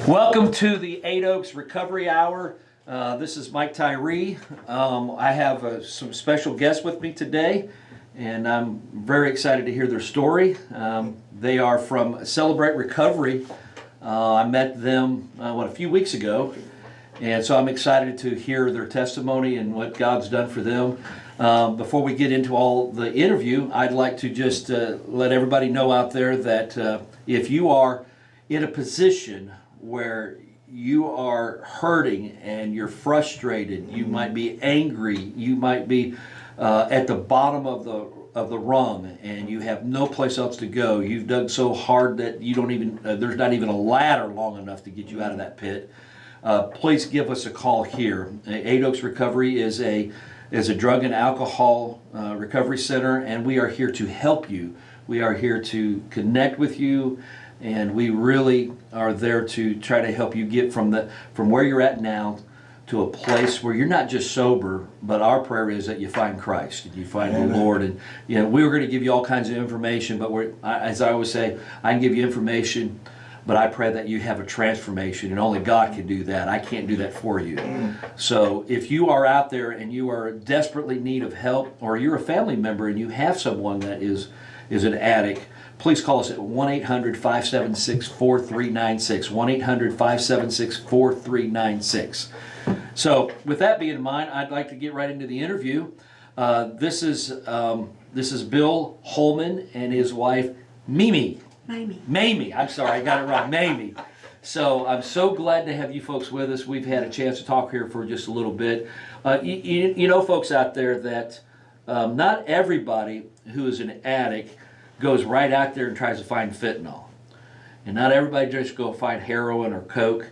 Welcome to the Eight Oaks Recovery Hour. This is Mike Tyree. I have some special guests with me today, and I'm very excited to hear their story. They are from Celebrate Recovery. I met them, a few weeks ago, and so I'm excited to hear their testimony and what God's done for them. Before we get into all the interview, I'd like to just let everybody know out there that if you are in a position where you are hurting and you're frustrated, you might be angry, you might be at the bottom of the rung, and you have no place else to go. You've dug so hard that you don't even there's not even a ladder long enough to get you out of that pit. Please give us a call here. Eight Oaks Recovery is a drug and alcohol recovery center, and we are here to help you. We are here to connect with you, and we really are there to try to help you get from where you're at now to a place where you're not just sober, but our prayer is that you find Christ and you find the Lord. And we were going to give you all kinds of information, but as I always say, I can give you information, but I pray that you have a transformation, and only God can do that. I can't do that for you. So if you are out there and you are desperately in need of help, or you're a family member and you have someone that is an addict, please call us at 1-800-576-4396, 1-800-576-4396. So with that being in mind, I'd like to get right into the interview. This is Bill Holman and his wife, Mamie. Mamie, I'm sorry, I got it wrong, Mamie. So I'm so glad to have you folks with us. We've had a chance to talk here for just a little bit. You know, folks out there, that not everybody who is an addict goes right out there and tries to find fentanyl. And not everybody just go find heroin or coke.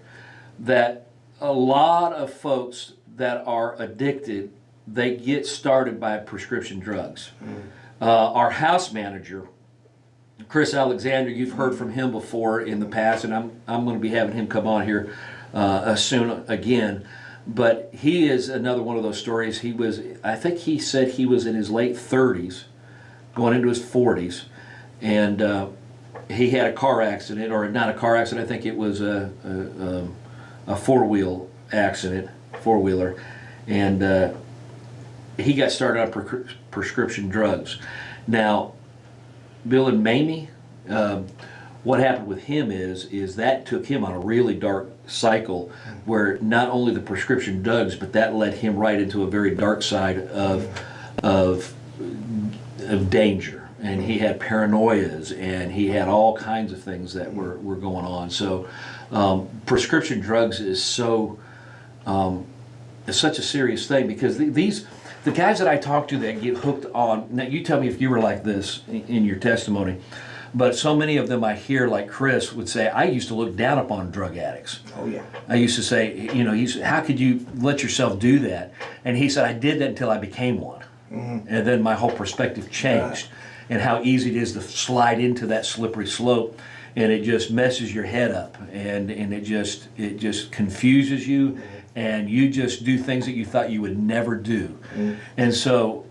That a lot of folks that are addicted, they get started by prescription drugs. Our house manager, Chris Alexander, you've heard from him before in the past, and I'm going to be having him come on here soon again. But he is another one of those stories. I think he said he was in his late 30s, going into his 40s, and he had a car accident, or not a car accident, I think it was a four-wheel accident, four-wheeler, and he got started on prescription drugs. Now, Bill and Mamie, what happened with him is that took him on a really dark cycle, where not only the prescription drugs, but that led him right into a very dark side of danger. And he had paranoias, and he had all kinds of things that were going on. So prescription drugs is such a serious thing, because the guys that I talk to that get hooked on, now you tell me if you were like this in your testimony, but so many of them I hear, like Chris would say, I used to look down upon drug addicts. Oh yeah. I used to say, how could you let yourself do that? And he said, I did that until I became one. And then my whole perspective changed, and how easy it is to slide into that slippery slope, and it just messes your head up, and it just confuses you, and you just do things that you thought you would never do. And so,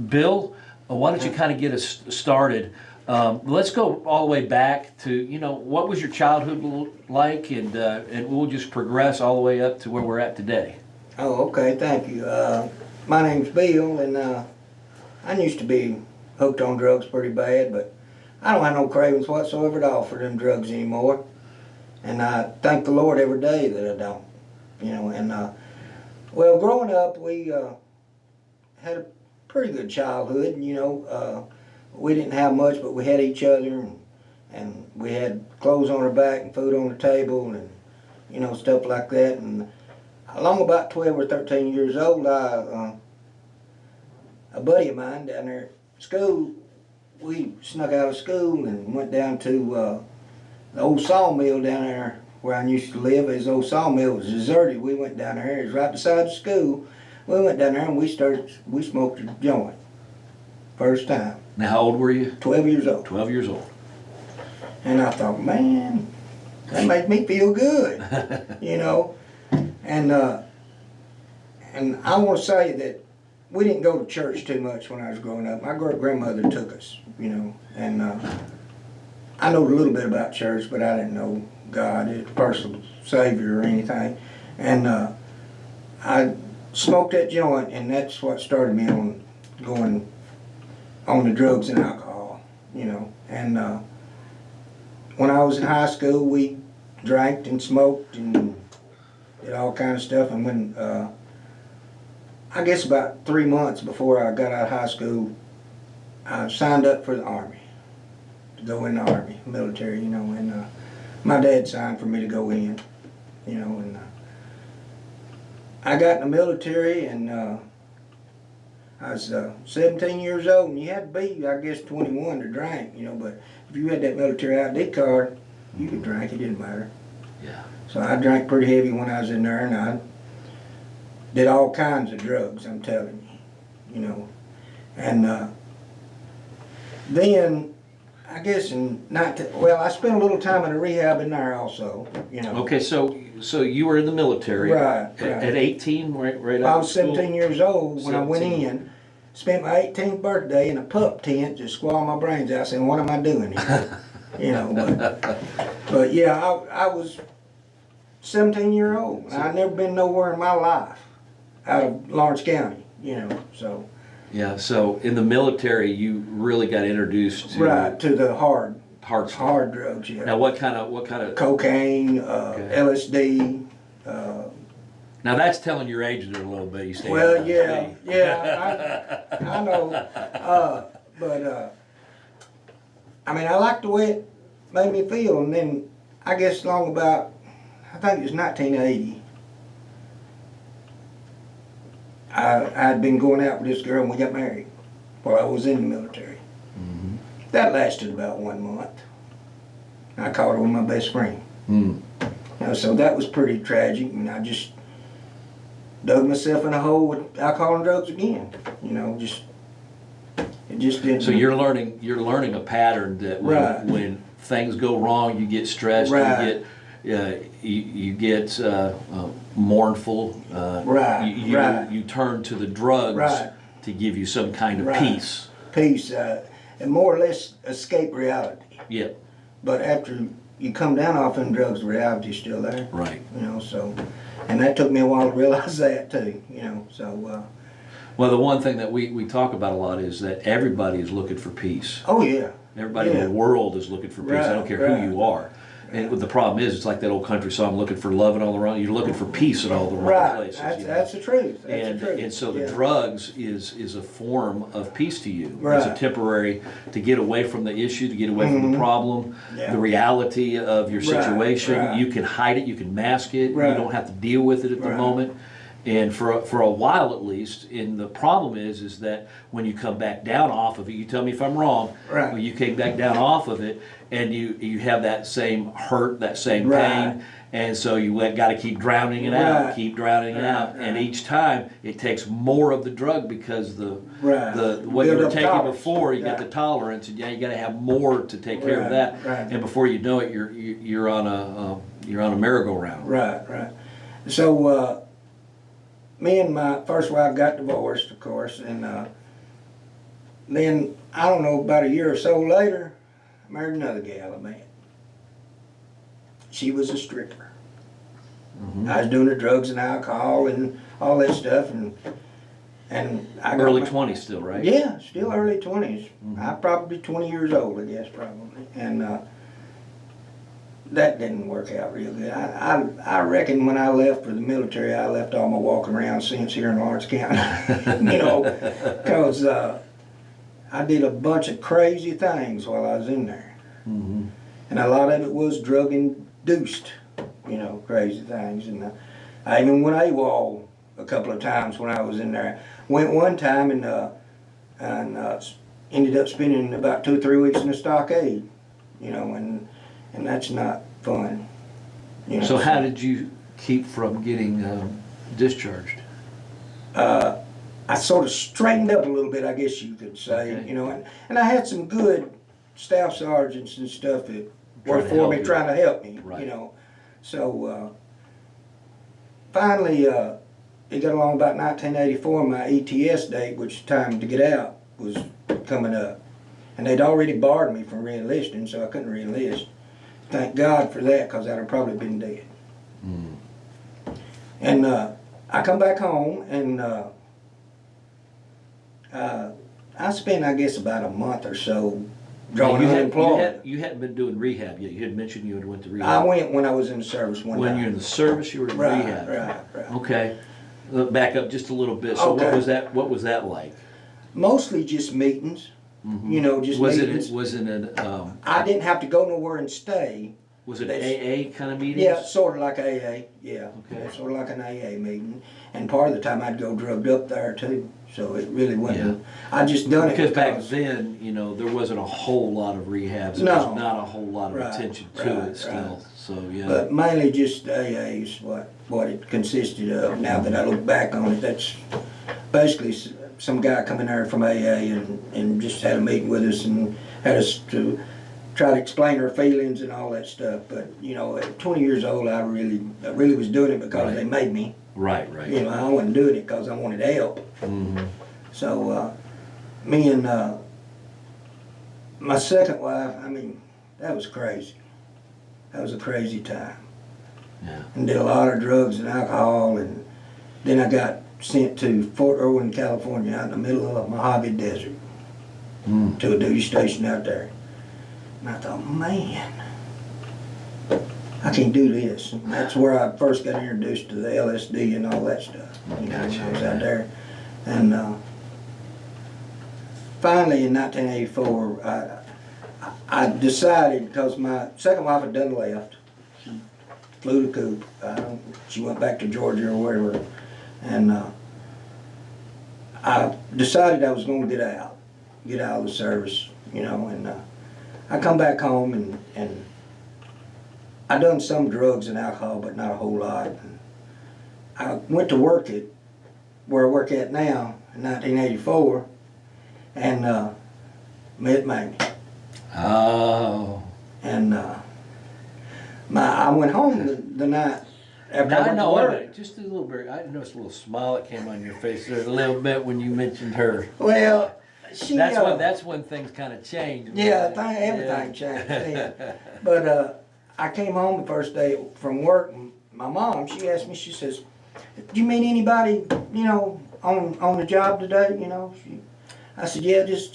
Bill, why don't you kind of get us started? Let's go all the way back to, what was your childhood like, and we'll just progress all the way up to where we're at today. Oh, okay, thank you. My name's Bill, and I used to be hooked on drugs pretty bad, but I don't have no cravings whatsoever to offer them drugs anymore. And I thank the Lord every day that I don't. Well, growing up, we had a pretty good childhood. We didn't have much, but we had each other, and we had clothes on our back and food on the table, and stuff like that. And along about 12 or 13 years old, a buddy of mine down there at school, we snuck out of school and went down to the old sawmill down there where I used to live. His old sawmill was deserted. We went down there. It was right beside the school. We went down there and we smoked a joint. First time. Now, how old were you? 12 years old. 12 years old. And I thought, man, that made me feel good, And I want to say that we didn't go to church too much when I was growing up. My great grandmother took us, and I know a little bit about church, but I didn't know God as a personal Savior or anything. And I smoked that joint, and that's what started me on going on the drugs and alcohol, you know. And when I was in high school, we drank and smoked and did all kind of stuff. And when I guess about 3 months before I got out of high school, I signed up for the Army, to go in the Army, military, you know. And my dad signed for me to go in, you know. And I got in the military, and I was 17 years old, and you had to be, I guess, 21 to drink, you know. But if you had that military ID card, you could drink. It didn't matter. Yeah. So I drank pretty heavy when I was in there, and I did all kinds of drugs, I'm telling you, you know. And then, I guess I spent a little time in a rehab in there also, you know. Okay, so you were in the military. Right, right. At 18, right I out of was school? 17 years old when I went 17. in, spent my 18th birthday in a pup tent, just squalling my brains out, saying, what am I doing here? You know, but yeah, I was 17-year-old. I'd never been nowhere in my life out of Lawrence County, you know, so. Yeah, so in the military, you really got introduced to Right, to the hard stuff. hard drugs, yeah. Now, what kind of? Cocaine, Okay. LSD. Now that's telling your age there a little bit. You stay. Well, yeah, I know. But I mean, I liked the way it made me feel, and then I guess long about, I think it was 1980. I'd been going out with this girl, and we got married while I was in the military. Mm-hmm. That lasted about 1 month. I caught her with my best friend. Mm. You know, so that was pretty tragic, and I just dug myself in a hole with alcohol and drugs again. You know, it just didn't. So you're learning a pattern that Right. when things go wrong, you get stressed, Right. you get mournful. Right, right. You turn to the drugs Right. to give you some kind of Right. peace. Peace, and more or less escape reality. Yeah. But after you come down off them drugs, reality's still there. Right. You know, so, and that took me a while to realize that too. You know, so. Well, the one thing that we talk about a lot is that everybody is looking for peace. Oh yeah. Everybody in Yeah. the world is looking for peace. I don't Right, care right. who you are. And the problem is, it's like that old country song, looking for love in all the wrong. You're looking for peace in all the wrong Right. places. That's, you know? that's the truth. That's And the truth. and so the Yeah. drugs is a form of peace to you. It's a Right. temporary to get away from the issue, to get away from the problem, Yeah. the reality of your Right, situation. right. You can hide it, you can mask it. You Right. don't have to deal with it at the Right. moment. And for a while at least, and the problem is that when you come back down off of it, you tell me if I'm wrong. Right. When you came back down off of it, and you have that same hurt, that same Right. pain, and so you got to keep drowning it out, Right. keep drowning it Right, out, and right. each time it takes more of the drug because Right. what you Build were up taking tolerance. before, you got Right. the tolerance, and yeah, you got to have more to take care of Right, that, right. and before you know it, you're on a merry-go-round. Right, right. So, me and my first wife got divorced, of course, and then, I don't know, about a year or so later, I married another gal I met. She was a stripper. Mhm. I was doing the drugs and alcohol and all that stuff, and I got Early my- 20s still, right? Yeah, still early 20s. Mhm. I'm probably 20 years old, I guess, probably. And that didn't work out real good. I reckon when I left for the military, I left all my walking around sense here in Lawrence County. You know, because I did a bunch of crazy things while I was in there. Mhm. And a lot of it was drug induced, you know, crazy things. And I even went AWOL a couple of times when I was in there. Went one time and ended up spending about 2 or 3 weeks in the stockade, you know, and that's not fun. You know, So how did you keep from getting discharged? I sort of straightened up a little bit, I guess you could say, Okay. you know, and I had some good staff sergeants and stuff that Trying were to for help me, you. trying to help me, Right. you know. So finally, it got along about 1984, my ETS date, which time to get out was coming up. And they'd already barred me from re-enlisting, so I couldn't re-enlist. Thank God for that, because I'd have probably been dead. And I come back home, and I spent, I guess, about a month or so drawing unemployment. You hadn't been doing rehab yet. You had mentioned you had went to I rehab. went when I was in the service one When time. you're in the service, you were in Right, rehab. right. Okay. Back up just a little bit. So Okay. what was that like? Mostly just meetings, you know, just meetings. Was it I didn't have to go nowhere and stay. was it That's- AA kind of meetings? Yeah, sort of like AA, yeah. Okay. Yeah, sort of like an AA meeting. And part of the time I'd go drugged up there too. So it really wasn't, I just done it Because back then, you know, there wasn't a whole lot of rehabs. There No. was not a whole lot of Right, attention to right, it still. So yeah. But mainly just AA is what it consisted of. Now that I look back on it, that's basically some guy coming there from AA and just had a meeting with us and had us to try to explain our feelings and all that stuff. But you know, at 20 years old, I really was doing it because Right. they made me. Right. You know, I wasn't doing it because I wanted help. Mm-hmm. So me and my second wife, I mean, that was crazy. That was a crazy time. Yeah. And did a lot of drugs and alcohol, and then I got sent to Fort Irwin, California, out in the middle of Mojave Desert, to a duty station out there. And I thought, man, I can't do this. And that's where I first got introduced to the LSD and all that stuff. You know, when I was out there. And finally in 1984, I decided, because my second wife had done left. She flew the coop. She went back to Georgia or wherever. And I decided I was going to get out of the service, you know. And I come back home and I done some drugs and alcohol, but not a whole lot. And I went to work at where I work at now in 1984, and met Mamie. Oh. And I went home the night after Now I I went know. to Wait a work. minute, just a little bit. I noticed a little smile that came on your face there a little bit when you mentioned her. Well, she. That's when things kind of changed. Yeah, everything changed then. But I came home the first day from work, and my mom, she asked me, she says, "Did you meet anybody, you know, on the job today?" You know, I said, "Yeah, just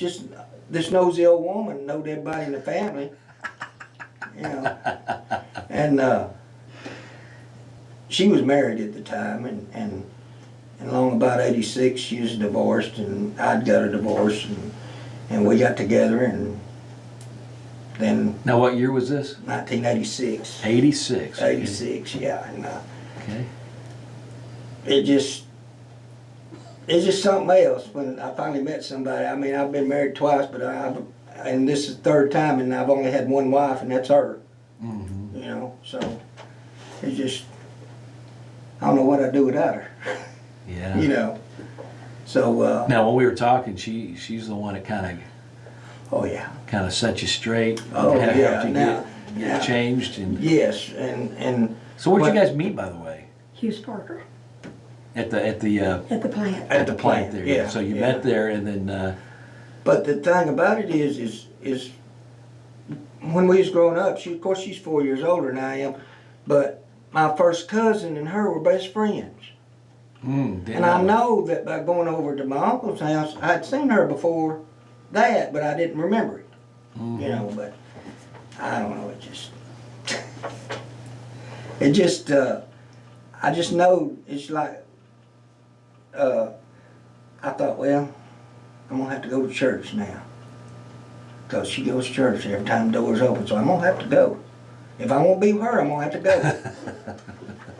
this nosy old woman knowed everybody in the family." You know, and she was married at the time, and along about 86, she was divorced, and I'd got a divorce, and we got together, and then Now, what year was this? 1986. 86. 86, yeah, and Okay. it's just something else when I finally met somebody. I mean, I've been married twice, but and this is the third time, and I've only had one wife, and that's her. Mm-hmm. You know, so it's just, I don't know what I'd do without her. Yeah. You know, so Now, when we were talking, she's the one that kind oh yeah, of set you straight. Oh, helped yeah, you now- get changed. And yes, and so, where'd you what- guys meet, by the way? Hughes Parker At the at the plant. At the plant plant, there. yeah, So you yeah. met there, and then But the thing about it is when we was growing up, of course she's 4 years older than I am, but my first cousin and her were best friends. And I know that by going over to my uncle's house, I'd seen her before that, but I didn't remember it. You know, but I don't know, I just know it's like, I thought, well, I'm gonna have to go to church now. Cause she goes to church every time the door's open, so I'm gonna have to go. If I won't be with her, I'm gonna have to go.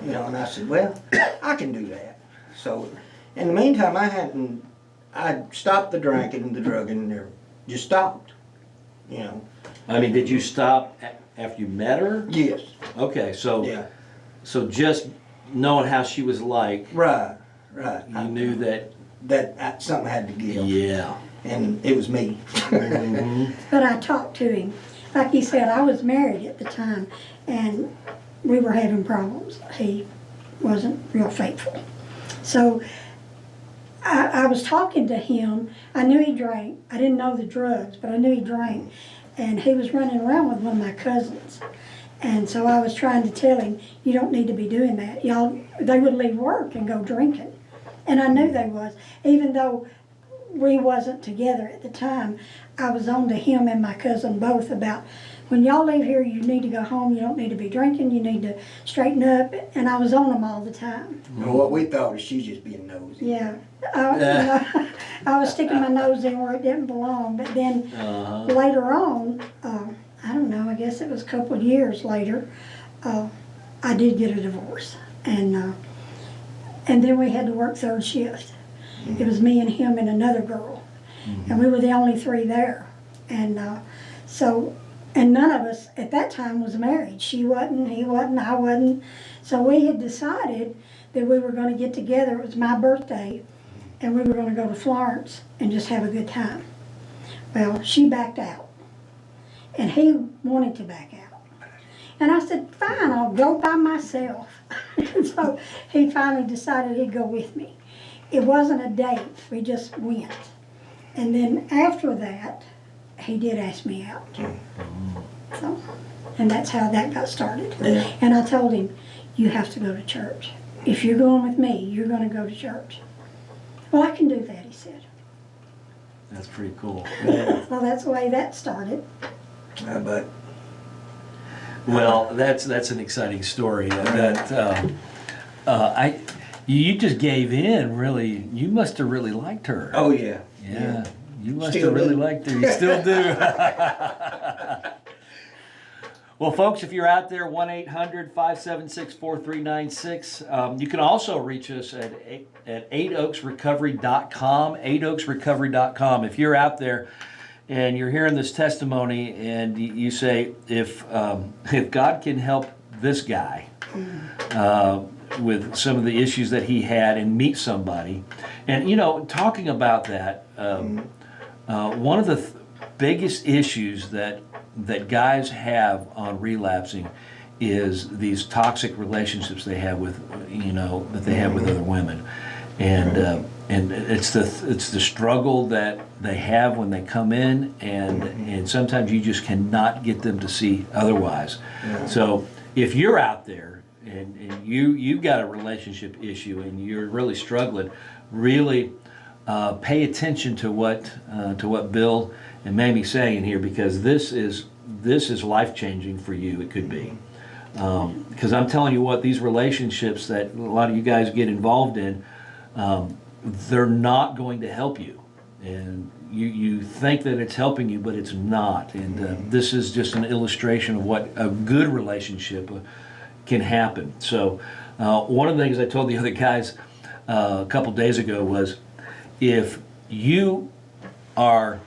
You know, and I said, well, I can do that. So, in the meantime, I'd stopped the drinking and the drugging and just stopped. You know. I mean, did you stop after you met her? Yes. Okay, so Yeah. so just knowing how she was like, Right. you knew that. that something had to give. Yeah. And it was me. But I talked to him. Like he said, I was married at the time, and we were having problems. He wasn't real faithful. So I was talking to him. I knew he drank. I didn't know the drugs, but I knew he drank. And he was running around with one of my cousins. And so I was trying to tell him, you don't need to be doing that. Y'all, they would leave work and go drinking. And I knew they was. Even though we wasn't together at the time, I was on to him and my cousin both about, when y'all leave here, you need to go home. You don't need to be drinking. You need to straighten up. And I was on them all the time. And what we thought was she just being nosy. Yeah. You know, I was sticking my nose in where it didn't belong. But then later on, I don't know, I guess it was a couple of years later, I did get a divorce. And then we had to work third shift. It was me and him and another girl. And we were the only three there. And and none of us at that time was married. She wasn't, he wasn't, I wasn't. So we had decided that we were going to get together. It was my birthday. And we were going to go to Florence and just have a good time. Well, she backed out. And he wanted to back out. And I said, fine, I'll go by myself. And so he finally decided he'd go with me. It wasn't a date, we just went. And then after that, he did ask me out. So, and that's how that got started. Yeah. And I told him, you have to go to church. If you're going with me, you're going to go to church. Well, I can do that, he said. That's pretty cool. So that's the way that started. But Well, that's an exciting story. You just gave in, really. You must have really liked her. oh yeah. Yeah, you must Still have really do. liked her. You still do. Well, folks, if you're out there, 1-800-576-4396. You can also reach us at 8oaksrecovery.com, 8oaksrecovery.com. If you're out there and you're hearing this testimony and you say, if God can help this guy with some of the issues that he had and meet somebody, and you know, talking about that, one of the biggest issues that guys have on relapsing is these toxic relationships they have with, that they have with other women, and it's the struggle that they have when they come in, and sometimes you just cannot get them to see otherwise. So if you're out there and you've got a relationship issue and you're really struggling, really pay attention to what Bill and Mamie's saying here, because this is life-changing for you. It could be, because I'm telling you what, these relationships that a lot of you guys get involved in, they're not going to help you, and you think that it's helping you, but it's not. And this is just an illustration of what a good relationship can happen. So one of the things I told the other guys a couple days ago was, if you're an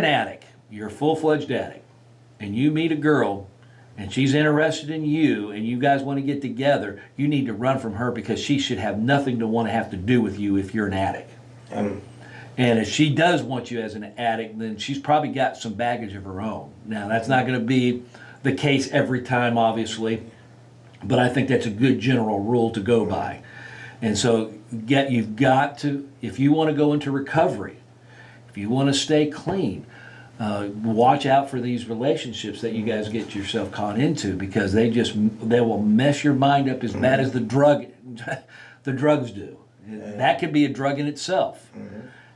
addict, you're a full-fledged addict, and you meet a girl and she's interested in you and you guys want to get together, you need to run from her, because she should have nothing to want to have to do with you if you're an addict. And if she does want you as an addict, then she's probably got some baggage of her own. Now, that's not going to be the case every time, obviously, but I think that's a good general rule to go by. And so you've got to, if you want to go into recovery, if you want to stay clean, watch out for these relationships that you guys get yourself caught into, because they will mess your mind up as bad as the drugs do. That could be a drug in itself.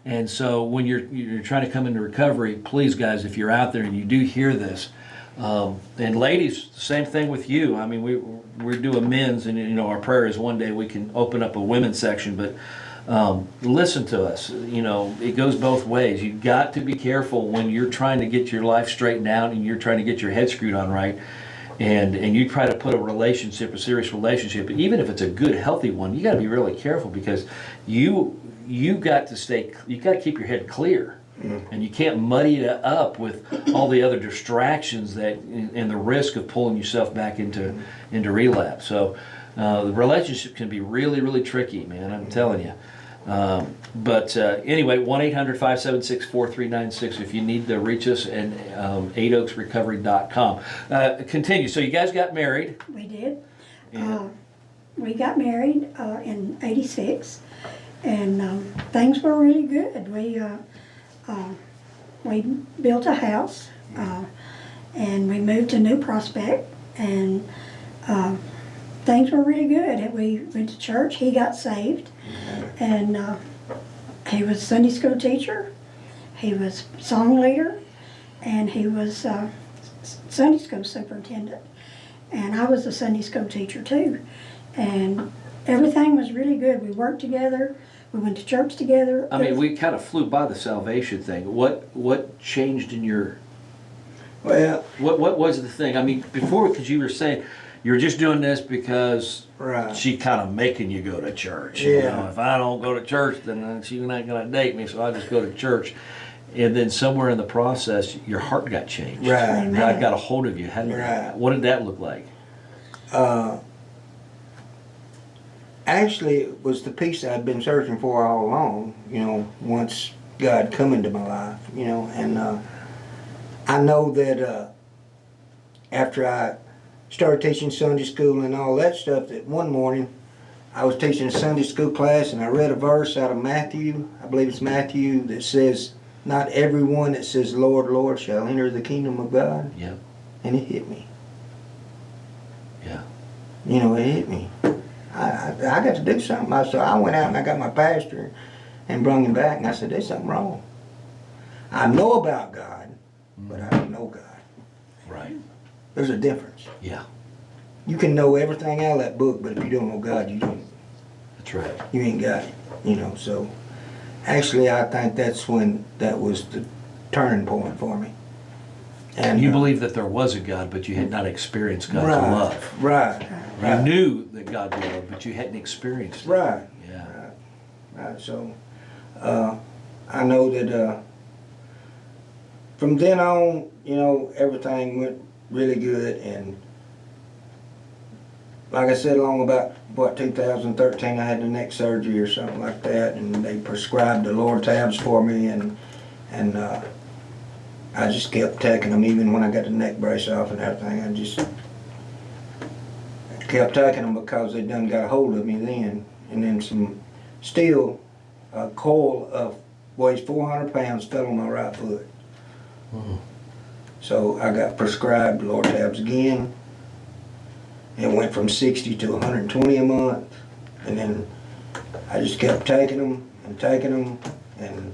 And so when you're trying to come into recovery, please, guys, if you're out there and you do hear this, and ladies, the same thing with you. I mean, we're doing men's, and our prayer is one day we can open up a women's section. But listen to us. It goes both ways. You've got to be careful when you're trying to get your life straightened out and you're trying to get your head screwed on right, and you try to put a serious relationship, even if it's a good, healthy one, you got to be really careful, because you got to keep your head clear. And you can't muddy it up with all the other distractions and the risk of pulling yourself back into relapse. So the relationship can be really, really tricky, man, I'm telling you. But anyway, 1-800-576-4396 if you need to reach us, and 8oaksrecovery.com. Continue. So you guys got married. We did. Yeah. We got married in '86, and things were really good. We built a house, and we moved to New Prospect, and things were really good. And we went to church. He got saved, and he was Sunday school teacher. He was song leader, and he was Sunday school superintendent. And I was a Sunday school teacher too. And everything was really good. We worked together. We went to church together. I mean, we kind of flew by the salvation thing. What changed in your, Well, what was the thing? I mean, before, because you were saying, you were just doing this because right. she kind of making you go to church. You Yeah. know, if I don't go to church, then she's not going to date me, so I just go to church. And then somewhere in the process, your heart got changed. Right. God got a hold of you. How did Right. What did that look like? Actually, it was the peace I'd been searching for all along, you know, once God come into my life, you know, and I know that after I started teaching Sunday school and all that stuff, that one morning I was teaching a Sunday school class and I read a verse out of Matthew, I believe it's Matthew, that says, "Not everyone that says, Lord, Lord, shall enter the kingdom of God." Yeah. And it hit me. Yeah. You know, it hit me. I got to do something. So I went out and I got my pastor and brought him back and I said, "There's something wrong. I know about God, but I don't know God." Right. There's a difference. Yeah. You can know everything out of that book, but if you don't know God, That's right. you ain't got it. You know, so actually I think that's when that was the turning point for me. And you believe that there was a God, but you had not experienced God's right, love. Right. You Right. knew that God loved, but you hadn't experienced it. Right. Yeah. Right. So I know that from then on, you know, everything went really good, and like I said, along about 2013, I had the neck surgery or something like that, and they prescribed the Lortabs for me, and I just kept taking them even when I got the neck brace off and everything. I just kept taking them because they done got a hold of me then, and then some steel coil of weighs 400 pounds fell on my right foot. So I got prescribed Lortabs again. It went from 60 to 120 a month, and then I just kept taking them, and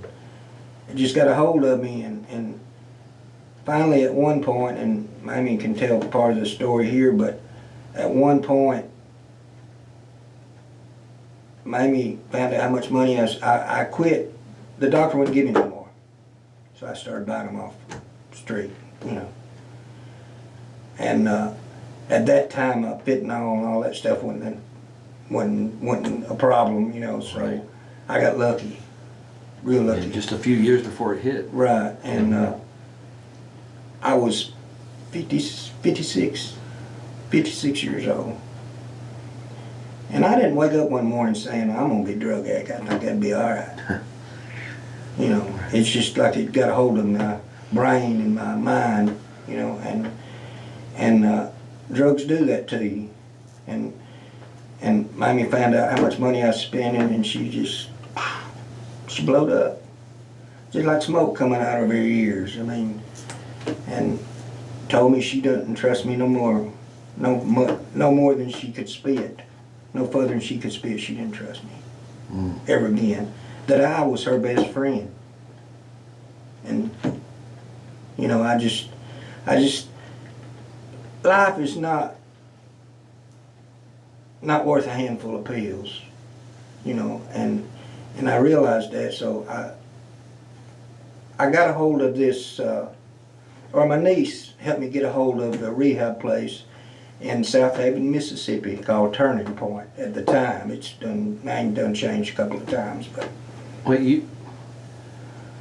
it just got a hold of me, and finally at one point, and Mamie can tell part of the story here, but at one point, Mamie found out how much money I quit. The doctor wouldn't give me no more, so I started buying them off the street, you know. And at that time, fentanyl and all that stuff wasn't a problem, you know. So Right. I got lucky, real lucky. And just a few years before it hit. Right, and I was 56 years old. And I didn't wake up one morning saying, "I'm gonna be drug addict. I think that'd be all right." You know, it's just like it got a hold of my brain and my mind, you know, and drugs do that to you. And Mamie found out how much money I was spending, and she blowed up. Just like smoke coming out of her ears. I mean, and told me she doesn't trust me no more. No more than she could spit. No further than she could spit, she didn't trust me. Ever again. That I was her best friend. And, you know, I just, life is not worth a handful of pills, you know, and I realized that, so I got a hold of this, or my niece helped me get a hold of the rehab place in South Haven, Mississippi, called Turning Point at the time. Name done changed a couple of times, but. Wait,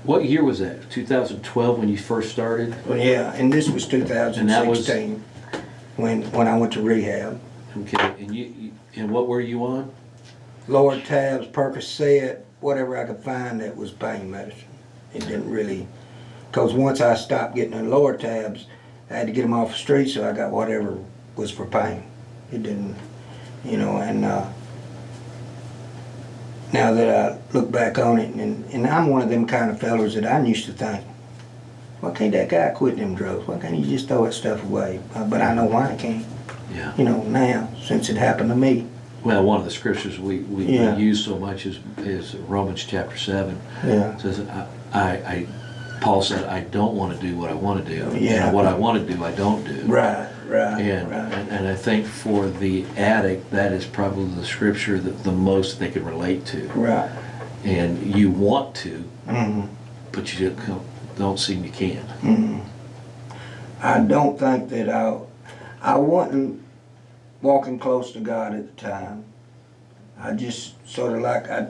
what year was that? 2012 when you first started? Well, yeah, and this was 2016 when I went to rehab. Okay, and what were you on? Lortabs, Percocet, whatever I could find that was pain medicine. It didn't really, because once I stopped getting the Lortabs, I had to get them off the street, so I got whatever was for pain. It didn't, you know, and now that I look back on it, and I'm one of them kind of fellows that I used to think, why can't that guy quit them drugs? Why can't he just throw that stuff away? But I know why he can't. Yeah. You know, now, since it happened to me. Well, one of the scriptures we Yeah. use so much is Romans chapter 7. Yeah. It says, Paul said, I don't want to do what I want to do. Yeah. And what I want to do, I don't do. Right, And, right. and I think for the addict, that is probably the scripture that the most they can relate to. Right. And you want to, Mm-hmm. but you don't seem you can. Mm-hmm. I don't think that I wasn't walking close to God at the time. I just sort of like, I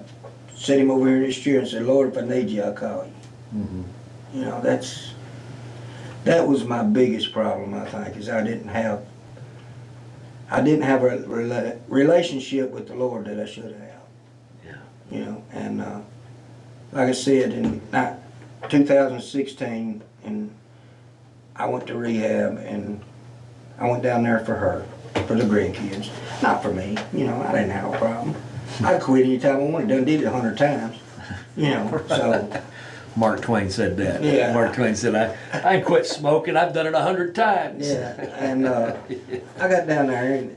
set him over here in this chair and said, Lord, if I need you, I'll call you. Mm-hmm. You know, that was my biggest problem, I think, is I didn't have a relationship with the Lord that I should have. Yeah. You know, and like I said, in 2016, and I went to rehab, and I went down there for her, for the grandkids, not for me. You know, I didn't have a problem. I quit anytime I wanted. Done did it 100 times. You know, so. Mark Twain said that. Yeah. Mark Twain said, I quit smoking, I've done it 100 times. Yeah, and I got down there, and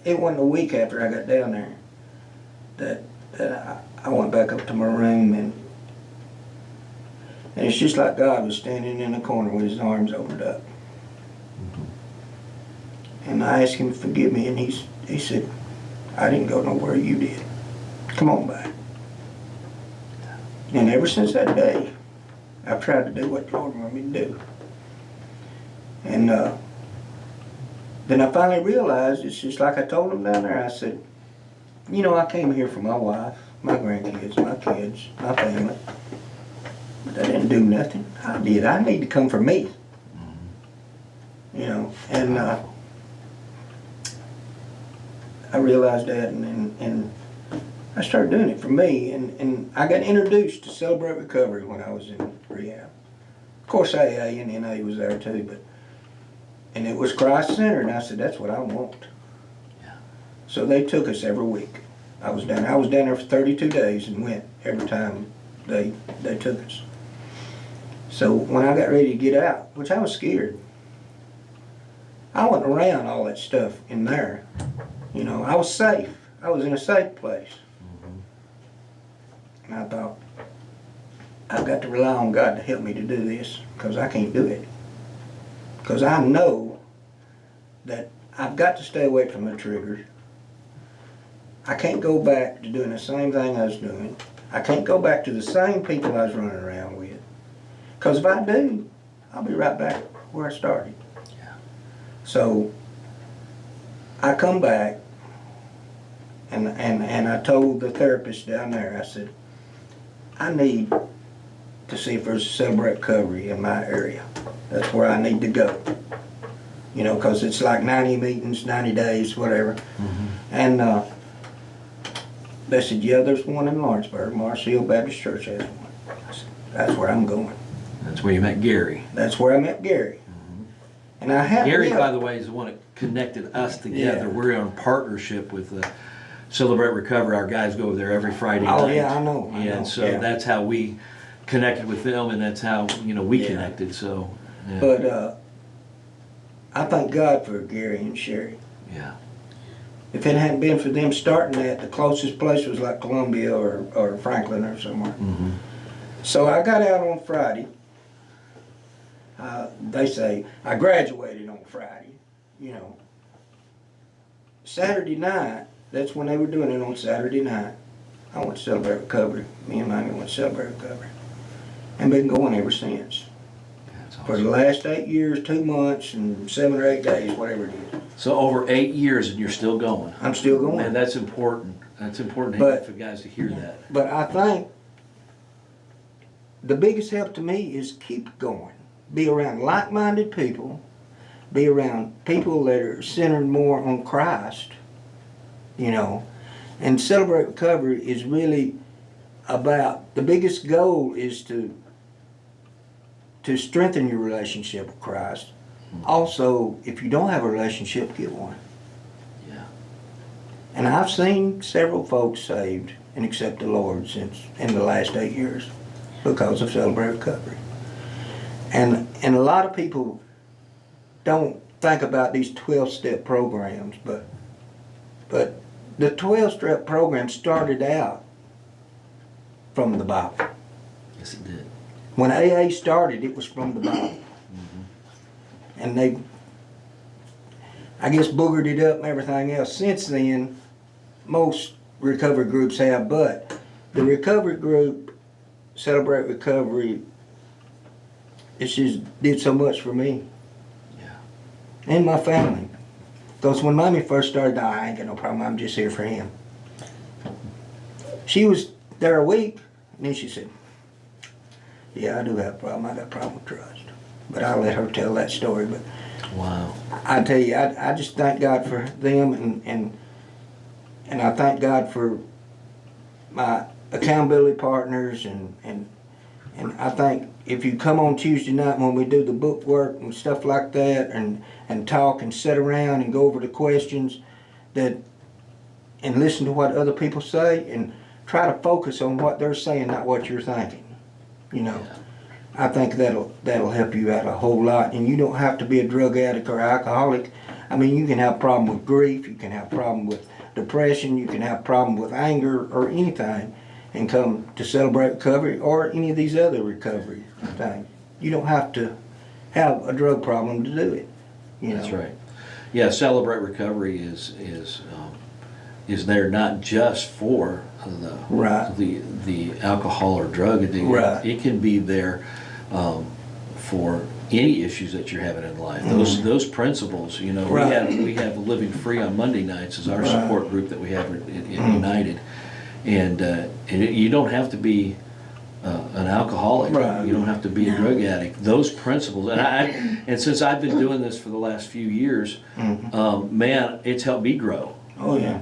it wasn't a week after I got down there that I went back up to my room, and it's just like God was standing in the corner with his arms opened up. And I asked him to forgive me, and he said, I didn't go nowhere, you did. Come on back. And ever since that day, I've tried to do what the Lord wanted me to do. And then I finally realized, it's just like I told him down there, I said, you know, I came here for my wife, my grandkids, my kids, my family. But I didn't do nothing. I did. I need to come for me. You know, and I realized that, and I started doing it for me, and I got introduced to Celebrate Recovery when I was in rehab. Of course, AA and NA was there too, and it was Christ-centered, and I said, that's what I want. Yeah. So they took us every week. I was down there for 32 days and went every time they took us. So when I got ready to get out, which I was scared, I wasn't around all that stuff in there. You know, I was safe. I was in a safe place. And I thought, I've got to rely on God to help me to do this, because I can't do it. Because I know that I've got to stay away from the triggers. I can't go back to doing the same thing I was doing. I can't go back to the same people I was running around with. Because if I do, I'll be right back where I started. Yeah. So I come back, and I told the therapist down there, I said, I need to see if there's a Celebrate Recovery in my area. That's where I need to go. You know, because it's like 90 meetings, 90 days, whatever. Mm-hmm. And they said, yeah, there's one in Lawrenceburg. Mars Hill Baptist Church has one. I said, that's where I'm going. That's where you met Gary. That's where I met Gary. And I had Gary, by the way, is the one that connected us together. Yeah. We're in partnership with Celebrate Recovery. Our guys go over there every Friday night. Oh, yeah, I know. And so yeah. that's how we connected with them, and that's how, we Yeah. connected. So, yeah. But I thank God for Gary and Sherry. Yeah. If it hadn't been for them starting that, the closest place was like Columbia or Franklin or somewhere. Mm-hmm. So I got out on Friday. They say I graduated on Friday, you know. Saturday night, that's when they were doing it on Saturday night. I went to Celebrate Recovery. Me and Mamie went to Celebrate Recovery. And been going ever since. That's For the awesome. last 8 years, 2 months, and 7 or 8 days, whatever it is. So over 8 years, and you're still going. I'm still going. Man, that's important. That's important But- for guys to hear that. But I think the biggest help to me is keep going. Be around like-minded people. Be around people that are centered more on Christ, you know. And Celebrate Recovery is really about, the biggest goal is to strengthen your relationship with Christ. Also, if you don't have a relationship, get one. Yeah. And I've seen several folks saved and accept the Lord since in the last 8 years because of Celebrate Recovery. And a lot of people don't think about these 12-step programs, but the 12-step program started out from the Bible. Yes, it did. When AA started, it was from the Bible. And they, I guess, boogered it up and everything else. Since then, most recovery groups have, but the recovery group, Celebrate Recovery, it just did so much for me. Yeah. And my family. Because when Mommy first started, I ain't got no problem, I'm just here for him. She was there a week, and then she said, yeah, I do have a problem. I got a problem with trust. But I'll let her tell that story. But Wow. I tell you, I just thank God for them, and I thank God for my accountability partners, and I think if you come on Tuesday night when we do the book work and stuff like that, and talk and sit around and go over the questions, and listen to what other people say, and try to focus on what they're saying, not what you're thinking. You know, Yeah. I think that'll help you out a whole lot. And you don't have to be a drug addict or alcoholic. I mean, you can have a problem with grief, you can have a problem with depression, you can have a problem with anger or anything, and come to Celebrate Recovery or any of these other recovery things. You don't have to have a drug problem to do it. You know? That's right. Yeah, Celebrate Recovery is there not just for Right. the alcohol or drug addiction. Right. It can be there for any issues that you're having in life. Those principles, you know, Right. we have Living Free on Monday nights as our Right. support group that we have in United, and you don't have to be an alcoholic. Right. You don't have to be a drug addict. Those principles, and since I've been doing this for the last few years, man, it's helped me grow. Oh yeah.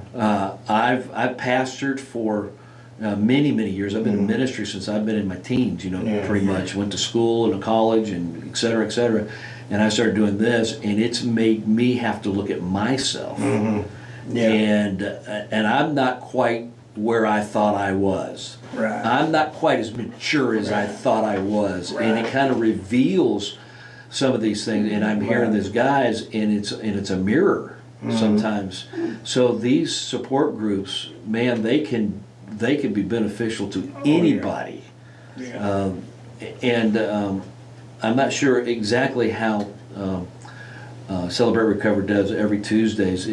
I've pastored for many years. I've been in ministry since I've been in my teens. You know, Yeah. pretty much went to school and to college and et cetera, et cetera. And I started doing this, and it's made me have to look at myself. Yeah. And I'm not quite where I thought I was. Right. I'm not quite as mature as I thought I was, and Right. it kind of reveals some of these things. And I'm hearing Right. these guys, and it's a mirror sometimes. So these support groups, man, they can be beneficial to anybody. Yeah. I'm not sure exactly how Celebrate Recover does every Tuesdays.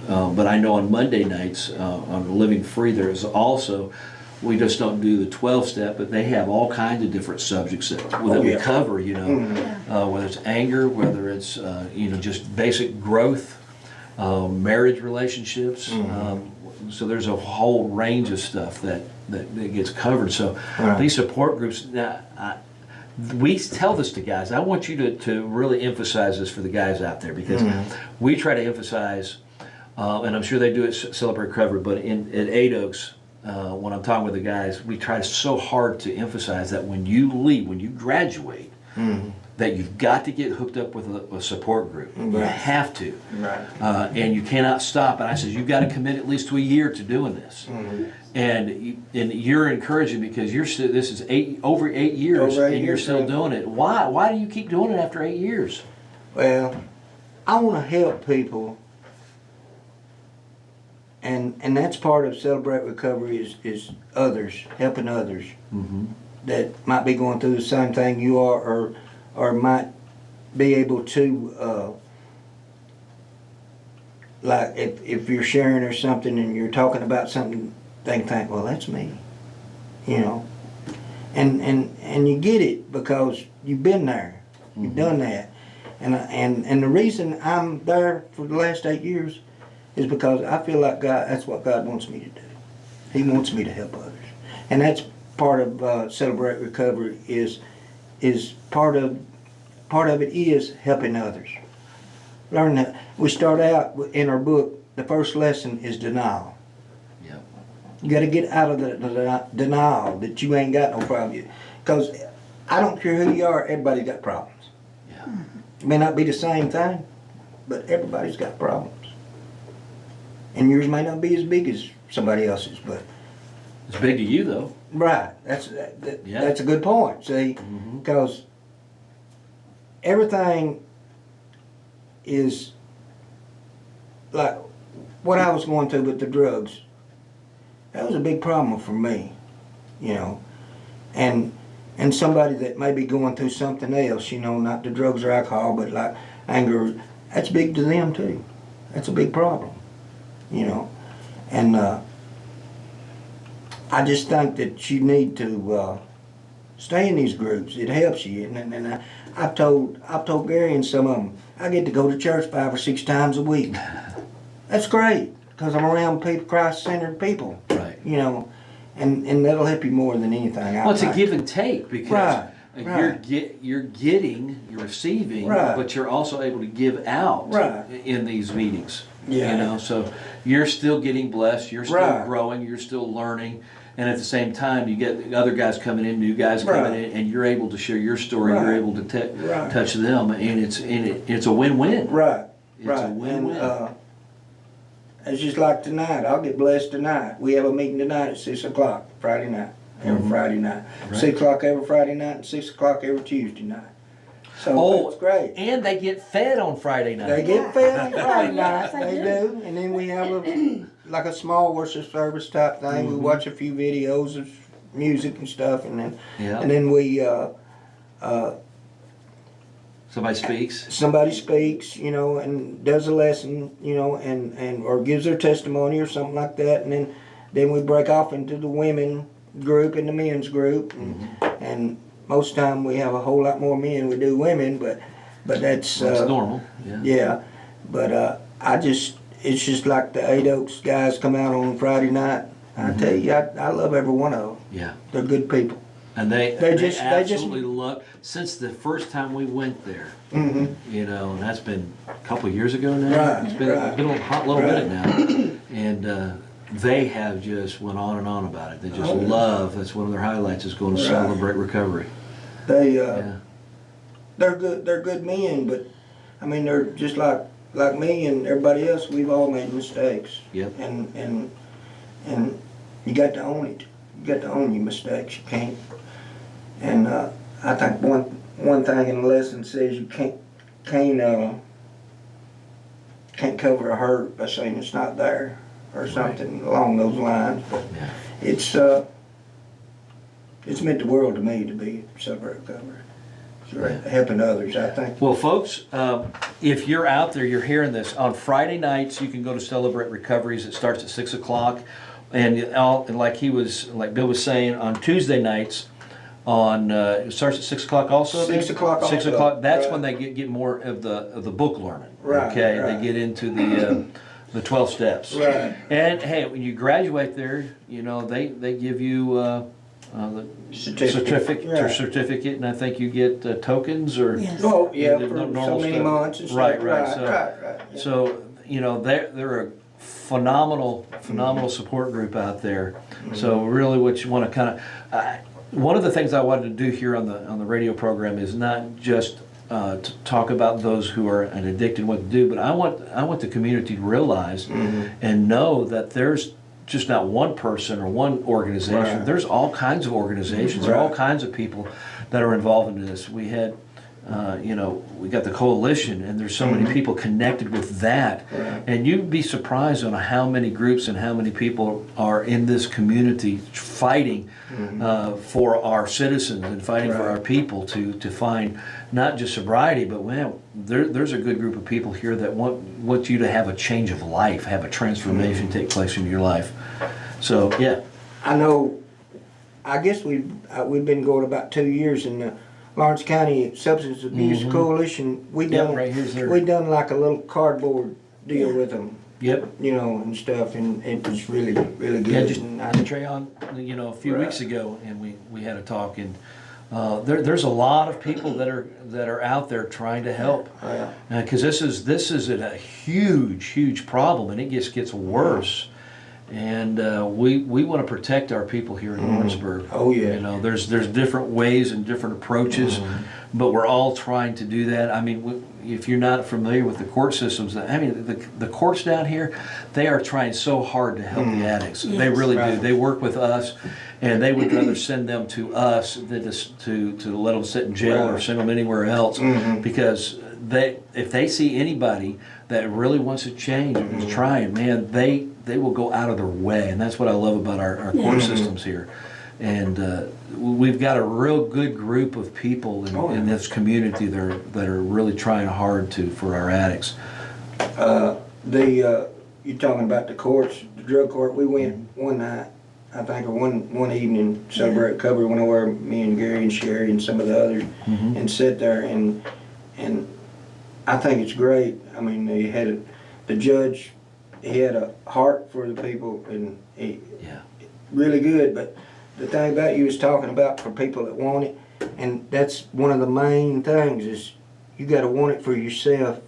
But I know on Monday nights on Living Free there is also, we just don't do the 12-step, but they have all kinds of different subjects that we yeah. cover. You know, whether it's anger, whether it's just basic growth, marriage relationships. So there's a whole range of stuff that gets covered. So Right. these support groups. Now, we tell this to guys. I want you to really emphasize this for the guys out there, because we try to emphasize, and I'm sure they do at Celebrate Recovery, but at Eight Oaks, when I'm talking with the guys, we try so hard to emphasize that when you leave, when you graduate, that you've got to get hooked up with a support group. You Right. have to. Right. And you cannot stop. And I says, you've got to commit at least to a year to doing this. And you're encouraging, because this is over 8 years, Over 8 and you're years, still yeah. doing it. Why do you keep doing it after 8 years? Well, I want to help people, and that's part of Celebrate Recovery is others, helping others that might be going through the same thing you are, or might be able to, like if you're sharing or something and you're talking about something, they can think, well, that's me, you know. And you get it because you've been there, you've done that. And the reason I'm there for the last 8 years is because I feel like that's what God wants me to do. He wants me to help others. And that's part of Celebrate Recovery is part of it is helping others. Learn that. We start out in our book, the first lesson is denial. Yep. You got to get out of the denial that you ain't got no problem. Because I don't care who you are, everybody's got problems. Yeah. It may not be the same thing, but everybody's got problems. and yours may not be as big as somebody else's, but It's big to you though. right. Yeah. That's a good point. See, Mhm. because everything is like what I was going through with the drugs. That was a big problem for me, you know, and somebody that may be going through something else, you know, not the drugs or alcohol, but like anger. That's big to them too. That's a big problem, you know, and I just think that you need to stay in these groups. It helps you, and I've told Gary and some of them, I get to go to church 5 or 6 times a week. That's great because I'm around people, Christ-centered people, Right. you know, and that'll help you more than anything. Well, it's a think. give and take because Right, you're getting, you're receiving, Right. but you're also able to give out Right. in these meetings. Yeah. You know, so you're still getting blessed, you're still Right. growing, you're still learning, and at the same time, you get other guys coming in, new guys coming Right. in, and you're able to share your story. Right. You're able to Right. touch them, and it's a win-win. Right, It's right. a win-win. And it's just like tonight. I'll get blessed tonight. We have a meeting tonight at 6 o'clock, Friday night, every Friday night. Right. 6 o'clock every Friday night and 6 o'clock every Tuesday night. So Oh, it's great. And they get fed on Friday night. They get fed on Friday Yes, night. they They do. do. And then we have like a small worship service type thing. We watch a few videos of music and stuff, and Yeah. then we Somebody speaks. somebody speaks, you know, and does a lesson, you know, and or gives their testimony or something like that, and then we break off into the women group and the men's group, and most time we have a whole lot more men we do women, but that's That's normal. Yeah. yeah, but it's just like the Eight Oaks guys come out on Friday night. I tell you, I love every one of them. Yeah. They're good people. And they just- absolutely love, since the first time we went there, Mm-hmm. you know, and that's been a couple of years ago now. Right, It's been, right. been a hot little Right. minute now. And they have just went on and on about it. They just Oh, yeah. love, that's one of their highlights is going to Right. celebrate recovery. They Yeah. they're good. They're good men, but I mean they're just like me and everybody else. We've all made mistakes. Yep. And you got to own it. You got to own your mistakes. You can't. And I think one thing in the lesson says you can't cover a hurt by saying it's not there or something along those lines. But Yeah. it's meant the world to me to be Celebrate Recovery. Helping others, I think. Well, folks, if you're out there, you're hearing this, on Friday nights, you can go to Celebrate Recoveries. It starts at 6 o'clock. And like Bill was saying, on Tuesday nights, it starts at 6 o'clock also? 6 o'clock 6 also, o'clock, that's right. when they get more of the book learning. Right, Okay, right. they get into the 12 steps. Right. And hey, when you graduate there, you know, they give you the certificate, and I think you get tokens or. Yes. Oh, yeah, The for normal so many stuff. months and stuff. Right. Right, So, right. Yeah. so you know they're a phenomenal support group out there. So really, what you want to kind of one of the things I wanted to do here on the radio program is not just to talk about those who are addicted and what to do, but I want the community to realize and know that there's just not one person or one organization. Right. There's all kinds of organizations. There are all Right. kinds of people that are involved in this. We had, we got the coalition, and there's so many people connected with that. Right. And you'd be surprised on how many groups and how many people are in this community fighting for our citizens and fighting for Right. our people to find not just sobriety, but there's a good group of people here that want you to have a change of life, have a transformation take place in your life. So yeah, I know. I guess we've been going about 2 years in the Lawrence County Substance Abuse Coalition. Yep, right here's there. We done like a little cardboard deal with them, Yep. you know, and stuff, and it was really really good. Yeah, just And had Trey on, a few Right. weeks ago, and we had a talk, and there's a lot of people that are out there trying to help, Yeah. because this is a huge problem, and it just gets worse And we want to protect our people here in Lawrenceburg. Oh, yeah. You know, there's different ways and different approaches, but we're all trying to do that. I mean, if you're not familiar with the court systems, I mean, the courts down here, they are trying so hard to help the addicts. They Yes. really Right. do. They work with us, and they would rather send them to us than to let them sit in jail or Right. send them anywhere else, because if they see anybody that really wants to change and is trying, man, they will go out of their way, and that's what I love about our court systems here. And we've got a real good group of people in this community that are really trying hard for our addicts. You're talking about the courts, the drug court. We went one night, I think, or one evening, celebrate recovery. Went over, me and Gary and Sherry and some of the others, and sat there and I think it's great. I mean, the judge. He had a heart for the people, and he really good. But the thing about you was talking about for people that want it, and that's one of the main things is you got to want it for yourself.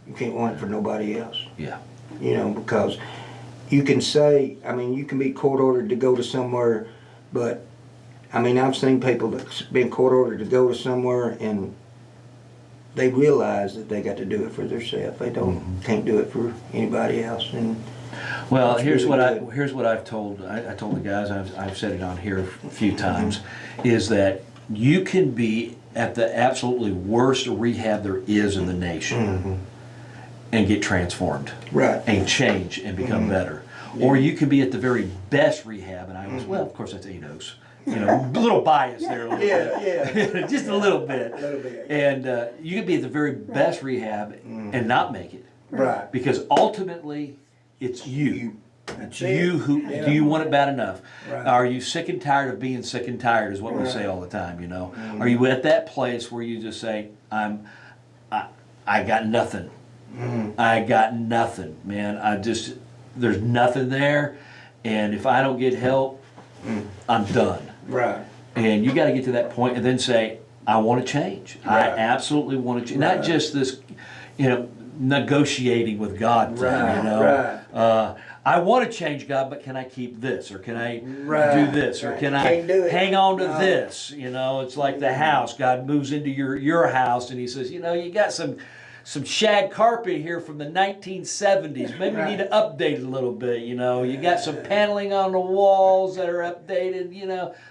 You can't want it for nobody else. Yeah. You know, because you can say, I mean, you can be court ordered to go to somewhere, but I mean, I've seen people that's been court ordered to go to somewhere and they realize that they got to do it for themselves. They can't do it for anybody else. And Well, that's here's really what I've told. I told the guys. I've said it on here a few times, is that you can be at the absolutely worst rehab there is in the nation, and get transformed, right. and change and become better. Or you can be at the very best rehab, and I was well, of course that's Eight Oaks. You know, a little bias there. A little bit. Just a little bit. A little bit. And you could be at the very best rehab and not make it. Right. Because ultimately, it's you. That's You it. who Yeah. do you want it bad enough? Right. Are you sick and tired of being sick and tired? Is what we say all the time. You know, are you at that place where you just say, I got nothing. I got nothing, man. There's nothing there, and if I don't get help, I'm done. Right. And you got to get to that point and then say, I want to change. I Right. absolutely want to change. Right. Not just this, negotiating with God thing, Right. Right. I want to change, God, but can I keep this? Or can I Right. do this? Or Right. can Can't do I it. hang on to No. this? It's like the house. God moves into your house and he says, you got some shag carpet here from the 1970s. Maybe we need to update it a little bit, You got some paneling on the walls that are updated,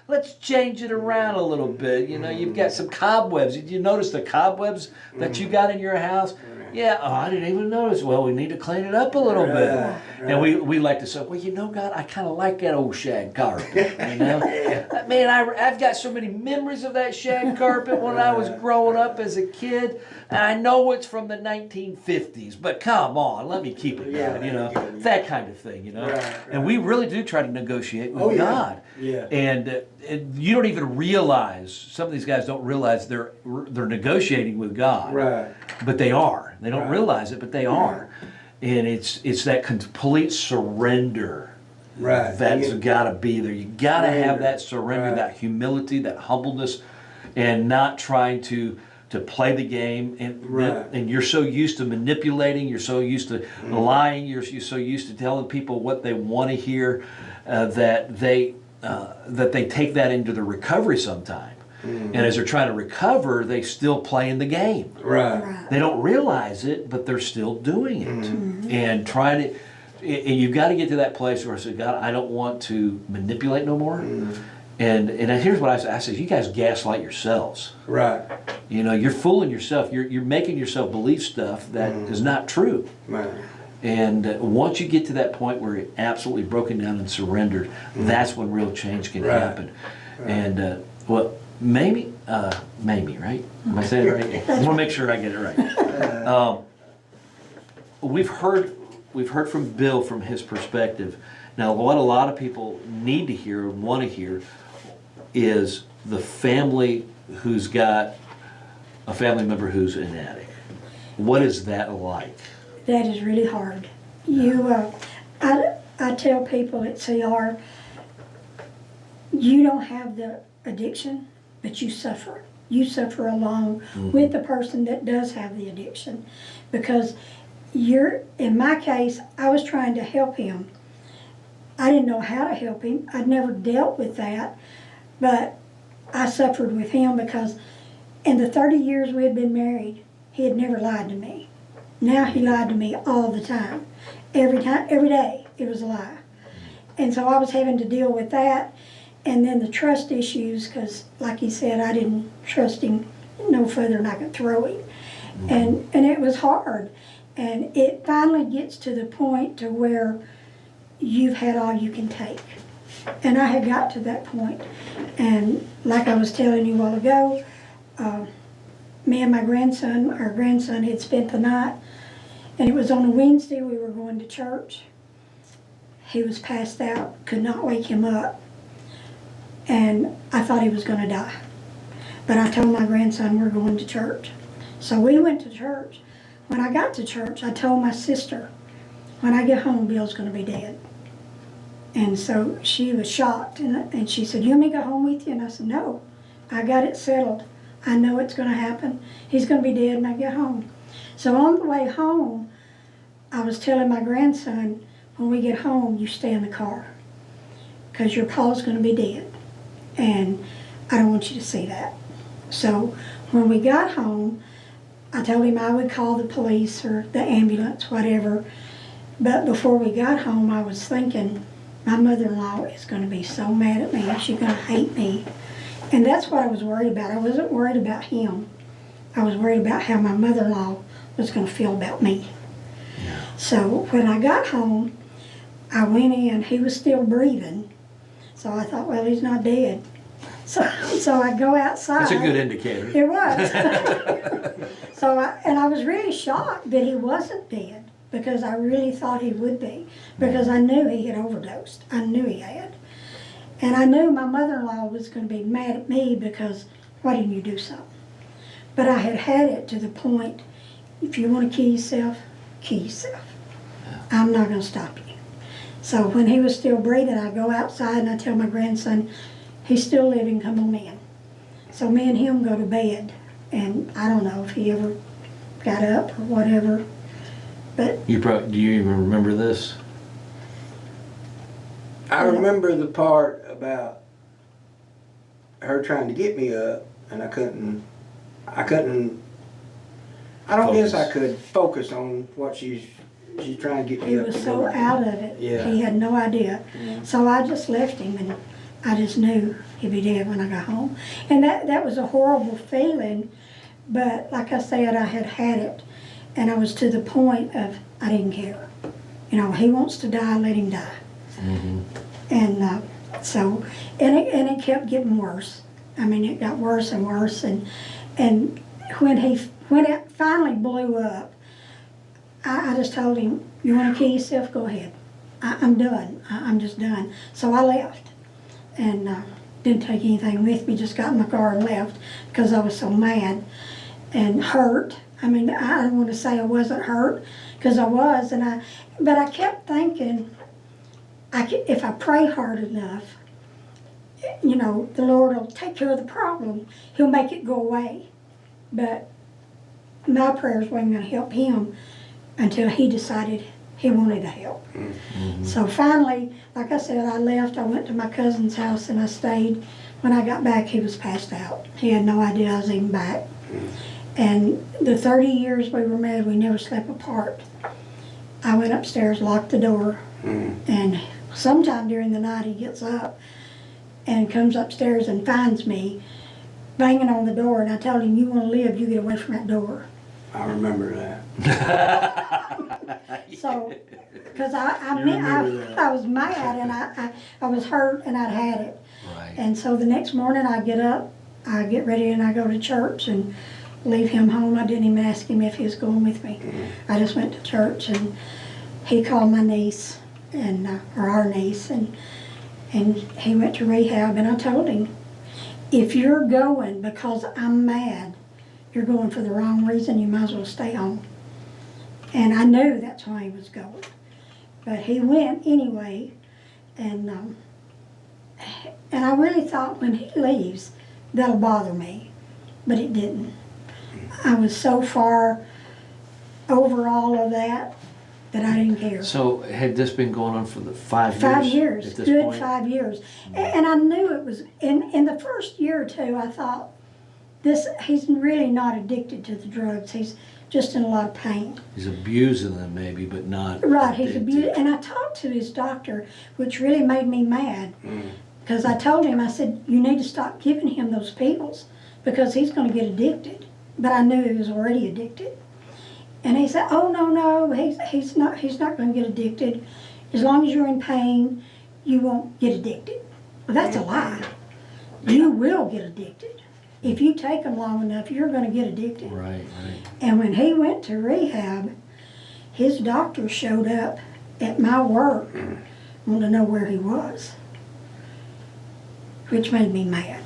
Let's change it around a little bit, You've got some cobwebs. Did you notice the cobwebs that you got in your house? Yeah, I didn't even notice. Well, we need to clean it up a little bit. Right. And we like to say, well, God, I kind of like that old shag carpet, Man, I've got so many memories of that shag carpet when I was growing up as a kid. And I know it's from the 1950s, but come on, let me keep it down, that kind of thing, Right. And we really do try to negotiate with Oh, yeah. God. Yeah. And you don't even realize, some of these guys don't realize they're negotiating with God. Right. But they are. They don't Right. realize it, but they are. And it's that complete surrender Right. that's got to be there. You got to have Surrender. that surrender, Right. that humility, that humbleness, and not trying to play the game. Right. And you're so used to manipulating, you're so used to lying, you're so used to telling people what they want to hear, that they take that into the recovery sometime. And as they're trying to recover, they still playing the game. Right. They don't realize it, but they're still doing it. And trying to, and you've got to get to that place where I say, God, I don't want to manipulate no more. And here's what I say. I say, you guys gaslight yourselves. Right. You're fooling yourself. You're making yourself believe stuff that is not true. Right. And once you get to that point where you're absolutely broken down and surrendered, that's when real change can Right. happen. And Mamie, right? Am I saying it right? I want to make sure I get it right. We've heard from Bill from his perspective. Now, what a lot of people need to hear and want to hear is the family who's got a family member who's an addict. What is that like? That is really hard. I tell people at CR, you don't have the addiction, but you suffer. You suffer along with the person that does have the addiction, because in my case, I was trying to help him, I didn't know how to help him. I'd never dealt with that, but I suffered with him because in the 30 years we had been married, he had never lied to me. Now he lied to me all the time. Every day, it was a lie. And so I was having to deal with that. And then the trust issues, because like he said, I didn't trust him no further than I could throw him. And it was hard. And it finally gets to the point to where you've had all you can take. And I had got to that point. And like I was telling you a while ago, me and our grandson had spent the night, and it was on a Wednesday, we were going to church. He was passed out, could not wake him up, and I thought he was gonna die. But I told my grandson we're going to church. So we went to church. When I got to church, I told my sister, when I get home, Bill's gonna be dead. And so she was shocked, and she said, you want me to go home with you? And I said, no, I got it settled. I know it's gonna happen. He's gonna be dead when I get home. So on the way home, I was telling my grandson, when we get home, you stay in the car, because your pa's gonna be dead, and I don't want you to see that. So when we got home, I told him I would call the police or the ambulance, whatever. But before we got home, I was thinking, my mother-in-law is gonna be so mad at me, she's gonna hate me. And that's what I was worried about. I wasn't worried about him. I was worried about how my mother-in-law was gonna feel about me. So when I got home, I went in, he was still breathing. So I thought, well, he's not dead. So I go outside. That's a good indicator. It was. I was really shocked that he wasn't dead, because I really thought he would be, because I knew he had overdosed. I knew he had. And I knew my mother-in-law was going to be mad at me because, why didn't you do something? But I had it to the point, if you want to kill yourself, kill yourself. I'm not going to stop you. So when he was still breathing, I go outside and I tell my grandson, he's still living, come on in. So me and him go to bed, and I don't know if he ever got up or whatever, but Do you even remember this? I remember the part about her trying to get me up, and I don't guess I could focus on what she's trying to get me he up was to so do. out of it, Yeah. he had no idea. Yeah. So I just left him, and I just knew he'd be dead when I got home. And that was a horrible feeling, but like I said, I had it, and I was to the point of, I didn't care. You know, he wants to die, let him die. Mm-hmm. And it kept getting worse. I mean, it got worse and worse, and when it finally blew up, I just told him, you want to kill yourself, go ahead. I'm done. I'm just done. So I left, and didn't take anything with me, just got in my car and left, because I was so mad and hurt. I mean, I don't want to say I wasn't hurt, because I was, but I kept thinking, if I pray hard enough, you know, the Lord will take care of the problem. He'll make it go away. But my prayers weren't going to help him until he decided he wanted to help. Mm-hmm. So finally, like I said, I left. I went to my cousin's house and I stayed. When I got back, he was passed out. He had no idea I was even back. And the 30 years we were married, we never slept apart. I went upstairs, locked the door, and sometime during the night he gets up and comes upstairs and finds me banging on the door, and I told him, you want to live, you get away from that door. I remember that. So, because remember that. I was mad, and I was hurt, and I'd had it. Right. And so the next morning I get up, I get ready, and I go to church and leave him home. I didn't even ask him if he was going with me. I just went to church, and he called my niece, or our niece, and he went to rehab, and I told him, if you're going because I'm mad, you're going for the wrong reason, you might as well stay home. And I knew that's why he was going. But he went anyway, and I really thought when he leaves, that'll bother me, but it didn't. I was so far over all of that that I didn't care. So had this been going on for the 5 years? 5 years, at this good point? 5 years. And I knew it was, in the first year or two, I thought, he's really not addicted to the drugs. He's just in a lot of pain. He's abusing them maybe, but not. Right, he's addicted. abused. And I talked to his doctor, which really made me mad. Because I told him, I said, you need to stop giving him those pills because he's going to get addicted. But I knew he was already addicted. And he said, oh, no, he's not going to get addicted. As long as you're in pain, you won't get addicted. Well, that's a lie. You will get addicted. If you take them long enough, you're going to get addicted. Right. And when he went to rehab, his doctor showed up at my work, wanted to know where he was, which made me mad.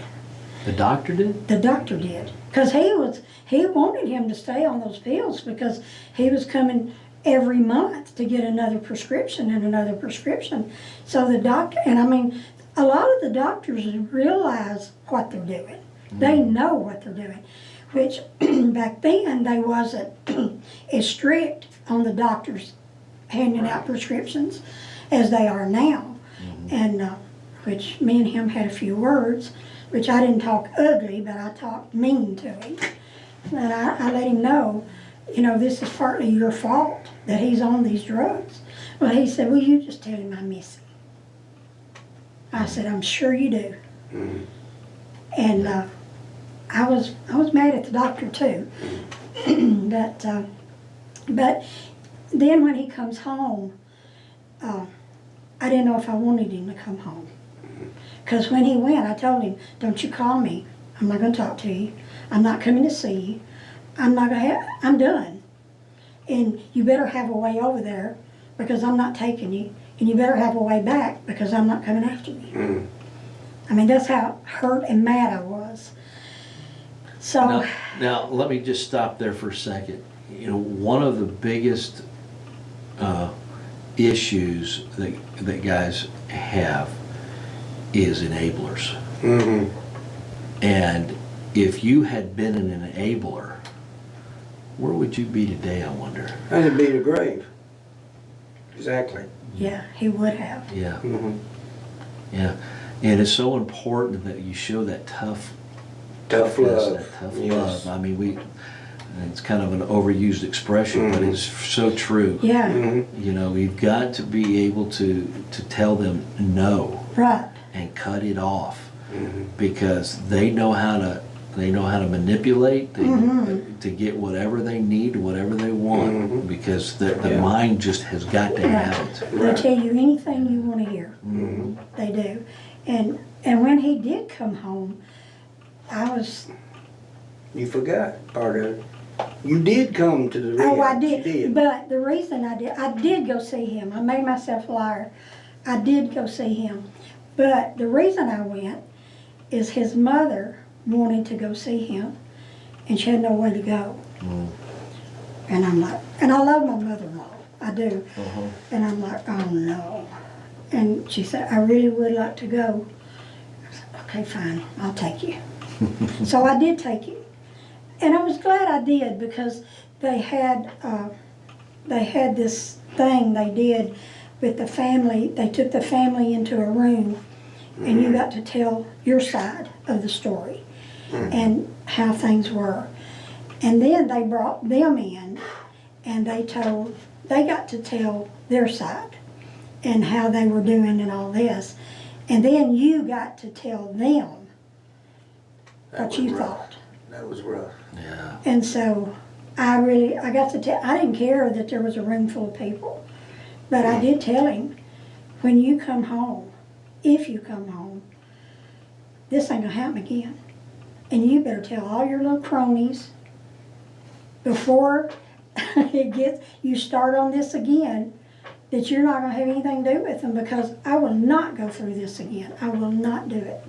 The doctor did? The doctor did. Because he wanted him to stay on those pills because he was coming every month to get another prescription and another prescription. So the doctor, and I mean, a lot of the doctors realize what they're doing. They know what they're doing, which back then they wasn't as strict on the doctors handing out prescriptions as they are now. And which me and him had a few words, which I didn't talk ugly, but I talked mean to him. And I let him know, this is partly your fault that he's on these drugs. Well, he said, well, you just tell him I miss him. I said, I'm sure you do. And I was mad at the doctor too. But then when he comes home, I didn't know if I wanted him to come home. Because when he went, I told him, don't you call me. I'm not going to talk to you. I'm not coming to see you. I'm done. And you better have a way over there because I'm not taking you. And you better have a way back because I'm not coming after you. I mean, that's how hurt and mad I was. So, Now, let me just stop there for a second. One of the biggest issues that guys have is enablers. And if you had been an enabler, where would you be today, I wonder? That'd be the grave. Exactly. yeah, he would have. Yeah. Yeah. And it's so important that you show that tough Tough love. That tough Yes. love. I mean, it's kind of an overused expression, but it's so true. Yeah, You've got to be able to tell them no right. and cut it off because they know how to manipulate to get whatever they need, whatever they want, because the mind just has got to have it. They tell you anything you want to hear. They do. And when he did come home, You forgot part of it. You did come to the rehab. Oh, I You did. But the reason I did go see him. I made myself a liar. I did go see him. But the reason I went is his mother wanted to go see him, and she had nowhere to go. And I'm like, and I love my mother-in-law. I do. And I'm like, oh no. And she said, I really would like to go. I said, okay, fine, I'll take you. So I did take him. And I was glad I did because they had this thing they did with the family. They took the family into a room and you got to tell your side of the story and how things were. And then they brought them in and they got to tell their side and how they were doing and all this. And then you got to tell them what you thought. That was rough. Yeah. And so I got to tell, I didn't care that there was a room full of people, but I did tell him, when you come home, if you come home, this ain't gonna happen again. And you better tell all your little cronies before you start on this again, that you're not gonna have anything to do with them, because I will not go through this again. I will not do it.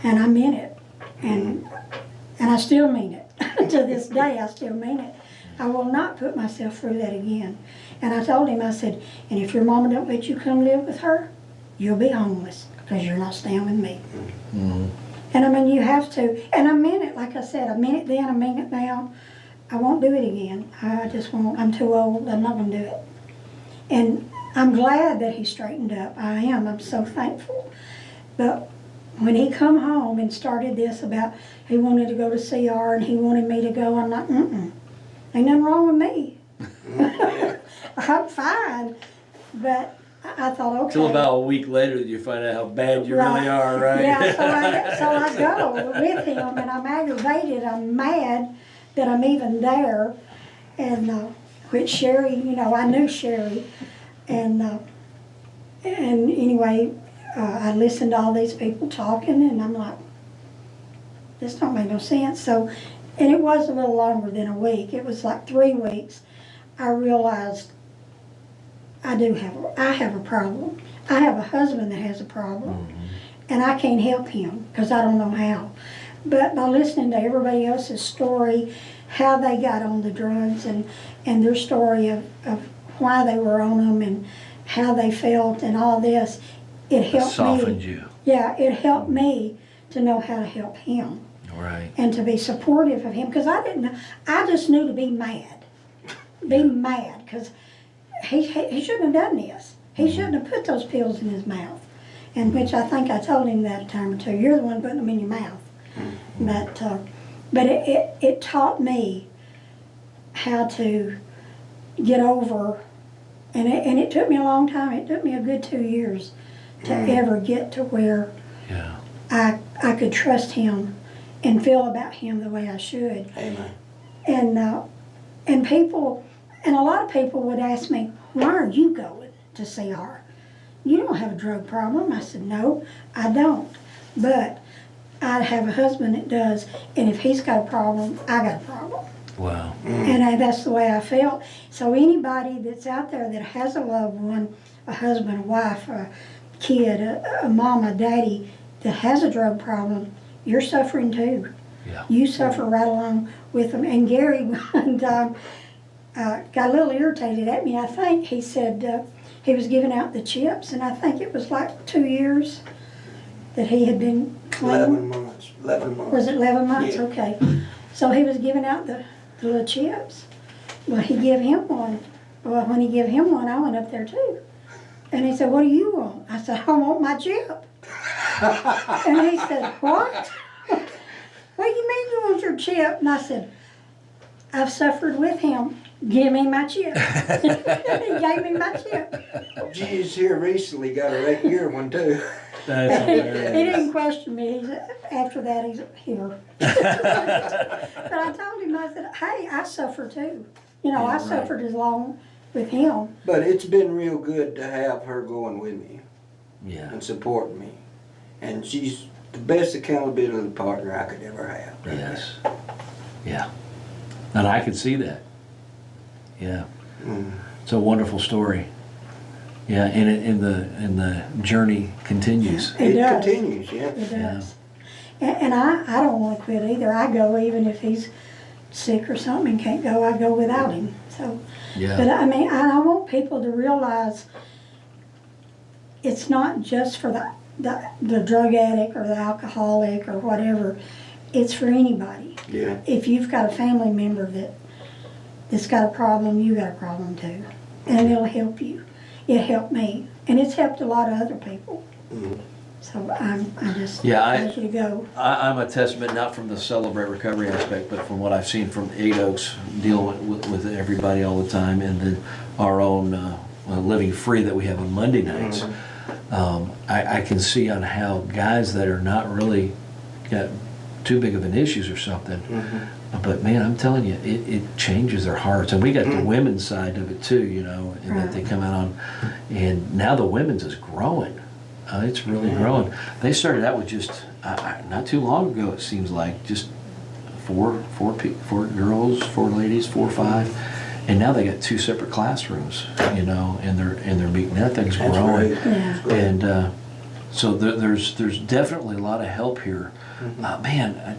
And I meant it. And I still mean it. To this day, I still mean it. I will not put myself through that again. And I told him, I said, and if your mama don't let you come live with her, you'll be homeless because you're not staying with me. And I mean, you have to. And I meant it, like I said, I meant it then, I mean it now. I won't do it again. I just won't. I'm too old. I'm not gonna do it. And I'm glad that he straightened up. I am. I'm so thankful. But when he come home and started this about he wanted to go to CR and he wanted me to go, I'm like, ain't nothing wrong with me. I'm fine. But I thought, okay. Till about a week later that you find out how bad you really are, right? Yeah, so I go with him, and I'm aggravated. I'm mad that I'm even there. And which Sherry, I knew Sherry, and anyway, I listened to all these people talking, and I'm like, this don't make no sense. So, and it was a little longer than a week. It was like 3 weeks. I realized I have a problem. I have a husband that has a problem, and I can't help him because I don't know how. But by listening to everybody else's story, how they got on the drugs and their story of why they were on them and how they felt and all this, it helped me. Softened you. Yeah, it helped me to know how to help him Right. and to be supportive of him because I didn't know. I just knew to be mad. Be mad because he shouldn't have done this. He shouldn't have put those pills in his mouth. And which I think I told him that a time or two. You're the one putting them in your mouth. But it taught me how to get over, and it took me a long time. It took me a good 2 years to ever get to where Yeah. I could trust him and feel about him the way I should. Amen. And people, and a lot of people would ask me, why are you going to CR? You don't have a drug problem. I said, no, I don't. But I have a husband that does, and if he's got a problem, I got a problem. Wow. And that's the way I felt. So anybody that's out there that has a loved one, a husband, a wife, a kid, a mom, a daddy that has a drug problem, you're suffering too. Yeah. You suffer right along with them. And Gary one time got a little irritated at me. I think he said he was giving out the chips, and I think it was like 2 years that he had been clean. 11 months. 11 months. Was it 11 months? Yeah. Okay. So he was giving out the little chips. Well, he gave him one. Well, when he gave him one, I went up there too. And he said, what do you want? I said, I want my chip. And he said, what? What do you mean you want your chip? And I said, I've suffered with him. Give me my chip. He gave me my chip. Jesus here recently got a 8-year one too. That's He hilarious. didn't question me. After that, he's here. But I told him, I said, hey, I suffer too. I right. suffered as long with him. But it's been real good to have her going with me Yeah. and supporting me. And she's the best accountability partner I could ever have. Yes. Yeah. And I can see that. Yeah. It's a wonderful story. Yeah, and the journey continues. It does. continues, yeah. It does. And I don't want to quit either. I go even if he's sick or something and can't go, I go without him. So, Yeah. but I mean, I want people to realize it's not just for the drug addict or the alcoholic or whatever. It's for anybody. Yeah. If you've got a family member that's got a problem, you got a problem too. And it'll help you. It helped me. And it's helped a lot of other people. So I just want you to go. I'm a testament, not from the Celebrate Recovery aspect, but from what I've seen from Eight Oaks, dealing with everybody all the time, and then our own Living Free that we have on Monday nights. I can see on how guys that are not really got too big of an issues or something, but man, I'm telling you, it changes their hearts. And we got the women's side of it too, and that they come out on, and now the women's is growing. It's really growing. They started out with just not too long ago. It seems like just four girls, 4 ladies, 4 or 5, and now they got 2 separate classrooms. And they're meeting. That thing's That's growing. great. That's great. And so there's definitely a lot of help here. Man,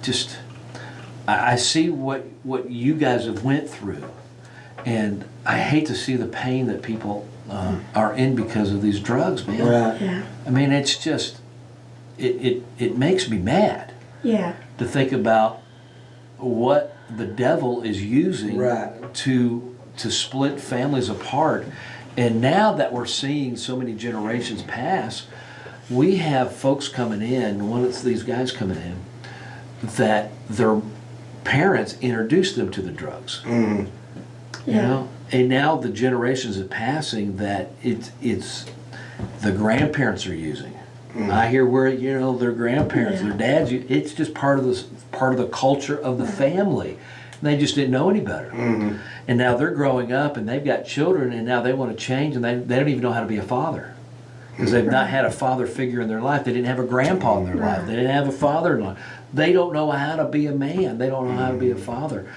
I see what you guys have went through, and I hate to see the pain that people are in because of these drugs, man. Right. Yeah. I mean, it's just, it makes me mad Yeah. to think about what the devil is using Right. to split families apart. And now that we're seeing so many generations pass, we have folks coming in, one of these guys coming in, that their parents introduced them to the drugs. Mm-hmm. You know? And now the generations are passing that it's the grandparents are using. I hear where, you know, their grandparents, their dads, it's just part of the culture of the family. And they just didn't know any better. And now they're growing up and they've got children and now they want to change and they don't even know how to be a father. Because they've not had a father figure in their life. They didn't have a grandpa in their life. They didn't have a father-in-law. They don't know how to be a man. They don't know how to be a father.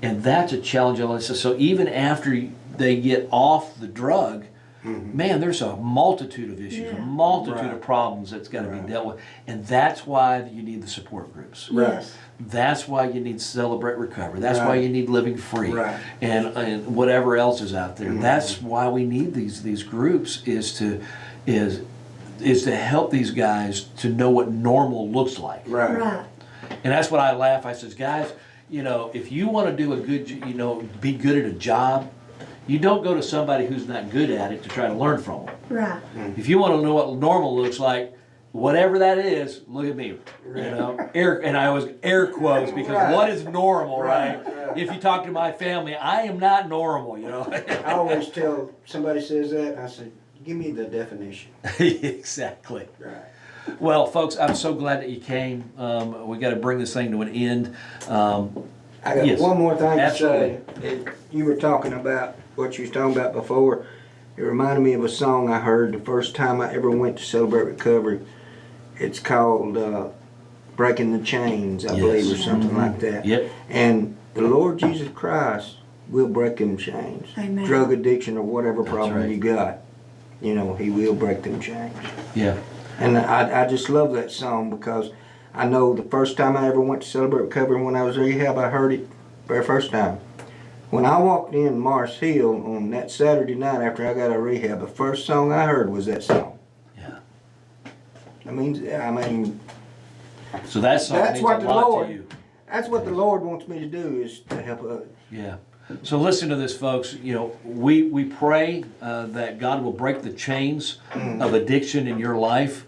And that's a challenge. So even after they get off the drug, man, there's a multitude of issues, a multitude of problems that's got to be dealt with. And that's why you need the support groups. Yes. That's why you need Celebrate Recovery. That's why you need Living Free, Right. and whatever else is out there. That's why we need these groups is to help these guys to know what normal looks like. Right. And that's what I laugh. I says, guys, you know, if you want to do a good, you know, be good at a job, you don't go to somebody who's not good at it to try to learn from them. Right. If you want to know what normal looks like, whatever that is, look at me. You know, and I always air quotes because what is normal, right? If you talk to my family, I am not normal. You know. I always tell somebody says that, I say, give me the definition. Exactly. Right. Well, folks, I'm so glad that you came. We got to bring this thing to an end. I got Yes, one more thing absolutely. to say. You were talking about what you was talking about before. It reminded me of a song I heard the first time I ever went to Celebrate Recovery. It's called Breaking the Chains, I believe, or something like that. Yep. And the Lord Jesus Christ will break them chains. Amen. Drug addiction or whatever problem right. you got, you know, He will break them chains. Yeah. And I just love that song because I know the first time I ever went to Celebrate Recovery when I was in rehab, I heard it very first time. When I walked in Mars Hill on that Saturday night after I got out of rehab, the first song I heard was that song. Yeah. I mean, So that song That's means what a the lot Lord- to you. that's what the Lord wants me to do, is to help others. Yeah. So listen to this, folks. You know, we pray that God will break the chains of addiction in your life.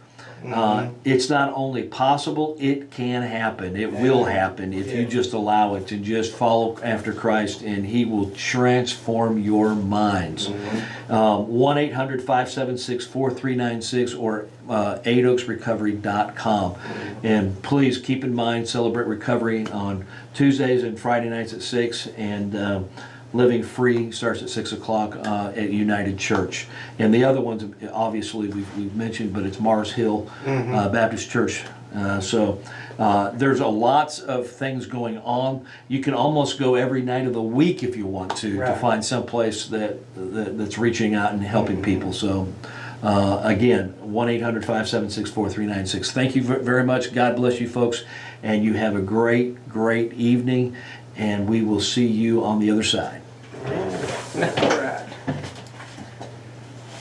It's not only possible, it can happen. It will happen if you just allow it to just follow after Christ, and He will transform your minds. 1-800-576-4396 or 8oaksrecovery.com. And please keep in mind, Celebrate Recovery on Tuesdays and Friday nights at 6, and Living Free starts at 6 o'clock at United Church. And the other ones, obviously, we've mentioned, but it's Mars Hill Baptist Church. So there's lots of things going on. You can almost go every night of the week if you want to find some place that's reaching out and helping people. So again, 1-800-576-4396. Thank you very much. God bless you folks. And you have a great, great evening. And we will see you on the other side.